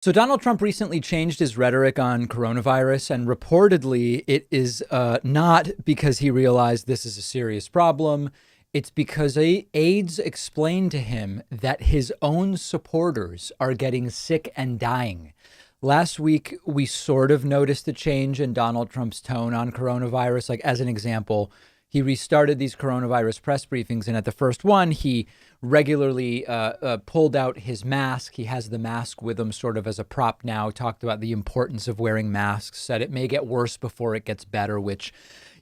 So Donald Trump recently changed his rhetoric on coronavirus, and reportedly it is not because he realized this is a serious problem. It's because aides explained to him that his own supporters are getting sick and dying. Last week, we sort of noticed a change in Donald Trump's tone on coronavirus. Like, as an example, he restarted these coronavirus press briefings. And at the first one, he regularly pulled out his mask. He has the mask with him sort of as a prop now, talked about the importance of wearing masks, said it may get worse before it gets better, which,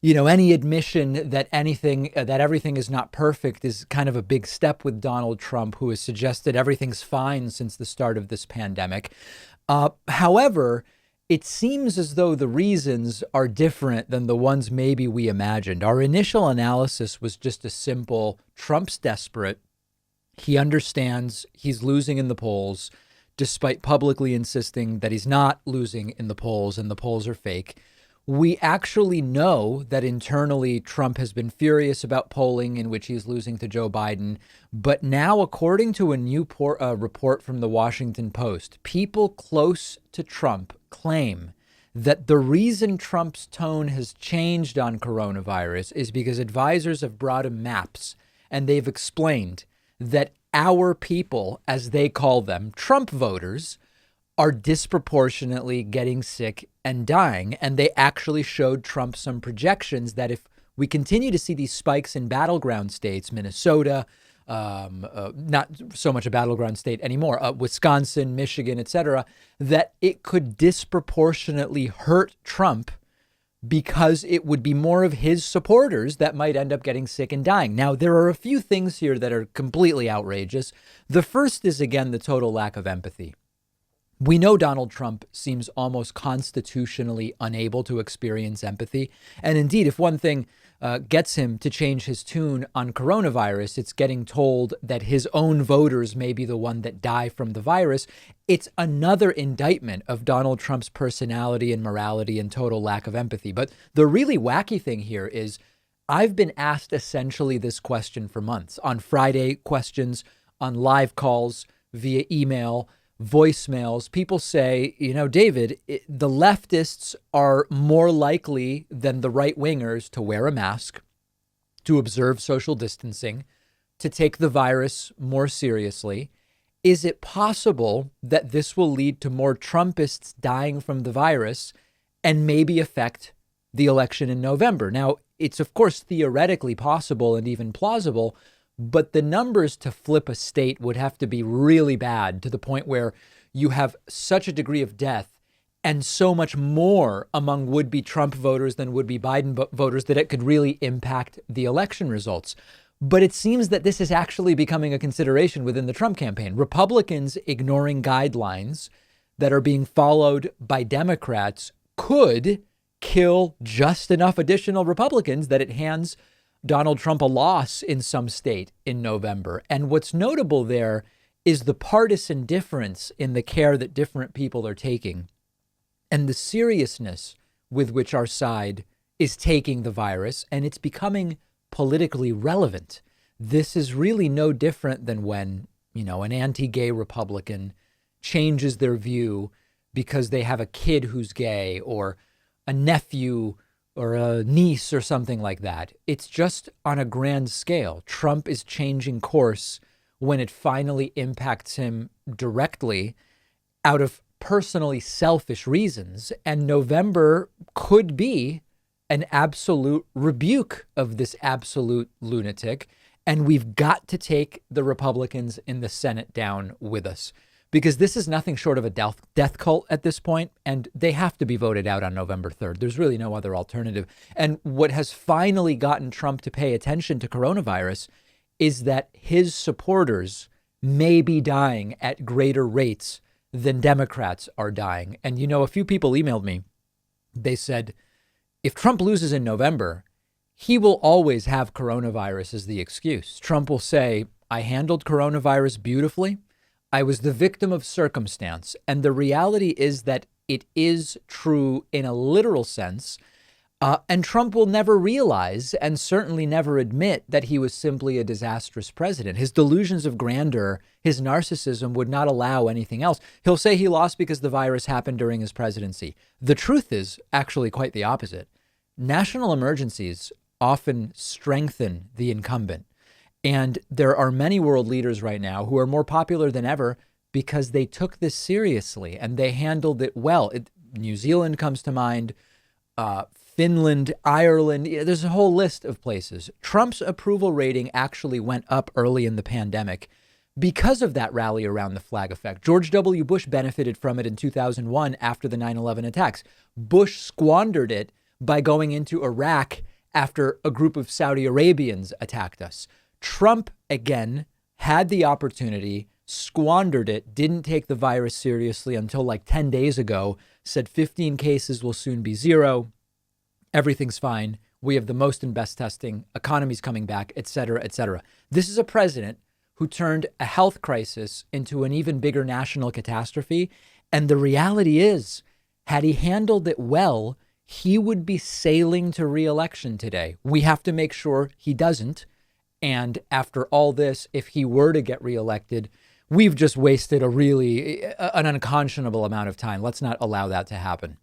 any admission that everything is not perfect is kind of a big step with Donald Trump, who has suggested everything's fine since the start of this pandemic. However, it seems as though the reasons are different than the ones maybe we imagined. Our initial analysis was just a simple Trump's desperate. He understands he's losing in the polls, despite publicly insisting that he's not losing in the polls and the polls are fake. We actually know that internally Trump has been furious about polling in which he's losing to Joe Biden. But now, according to a new report from the Washington Post, people close to Trump claim that the reason Trump's tone has changed on coronavirus is because advisors have brought him maps and they've explained that our people, as they call them, Trump voters, are disproportionately getting sick and dying. And they actually showed Trump some projections that if we continue to see these spikes in battleground states, Minnesota, not so much a battleground state anymore, Wisconsin, Michigan, et cetera, that it could disproportionately hurt Trump because it would be more of his supporters that might end up getting sick and dying. Now, there are a few things here that are completely outrageous. The first is, again, the total lack of empathy. We know Donald Trump seems almost constitutionally unable to experience empathy. And indeed, if one thing gets him to change his tune on coronavirus, it's getting told that his own voters may be the one that die from the virus. It's another indictment of Donald Trump's personality and morality and total lack of empathy. But the really wacky thing here is I've been asked essentially this question for months on Friday questions, on live calls, via email, voicemails. People say, David, the leftists are more likely than the right wingers to wear a mask, to observe social distancing, to take the virus more seriously. Is it possible that this will lead to more Trumpists dying from the virus and maybe affect the election in November? Now, it's of course theoretically possible and even plausible, but the numbers to flip a state would have to be really bad, to the point where you have such a degree of death and so much more among would-be Trump voters than would-be Biden voters that it could really impact the election results. But it seems that this is actually becoming a consideration within the Trump campaign. Republicans ignoring guidelines that are being followed by Democrats could kill just enough additional Republicans that it hands Donald Trump a loss in some state in November. And what's notable there is the partisan difference in the care that different people are taking and the seriousness with which our side is taking the virus. And it's becoming politically relevant. This is really no different than when, an anti-gay Republican changes their view because they have a kid who's gay or a nephew or a niece or something like that. It's just on a grand scale. Trump is changing course when it finally impacts him directly out of personally selfish reasons. And November could be an absolute rebuke of this absolute lunatic. And we've got to take the Republicans in the Senate down with us, because this is nothing short of a death cult at this point, and they have to be voted out on November 3rd. There's really no other alternative. And what has finally gotten Trump to pay attention to coronavirus is that his supporters may be dying at greater rates than Democrats are dying. And, a few people emailed me. They said, if Trump loses in November, he will always have coronavirus as the excuse. Trump will say, I handled coronavirus beautifully. I was the victim of circumstance. And the reality is that it is true in a literal sense. And Trump will never realize and certainly never admit that he was simply a disastrous president. His delusions of grandeur, his narcissism would not allow anything else. He'll say he lost because the virus happened during his presidency. The truth is actually quite the opposite. National emergencies often strengthen the incumbent. And there are many world leaders right now who are more popular than ever because they took this seriously and they handled it well. New Zealand comes to mind. Finland, Ireland, there's a whole list of places. Trump's approval rating actually went up early in the pandemic because of that rally around the flag effect. George W. Bush benefited from it in 2001 after the 9/11 attacks. Bush squandered it by going into Iraq after a group of Saudi Arabians attacked us. Trump, again, had the opportunity, squandered it, didn't take the virus seriously until like 10 days ago, said 15 cases will soon be zero. Everything's fine. We have the most and best testing. Economy's coming back, et cetera, et cetera. This is a president who turned a health crisis into an even bigger national catastrophe. And the reality is, had he handled it well, he would be sailing to re-election today. We have to make sure he doesn't. And after all this, if he were to get reelected, we've just wasted an unconscionable amount of time. Let's not allow that to happen.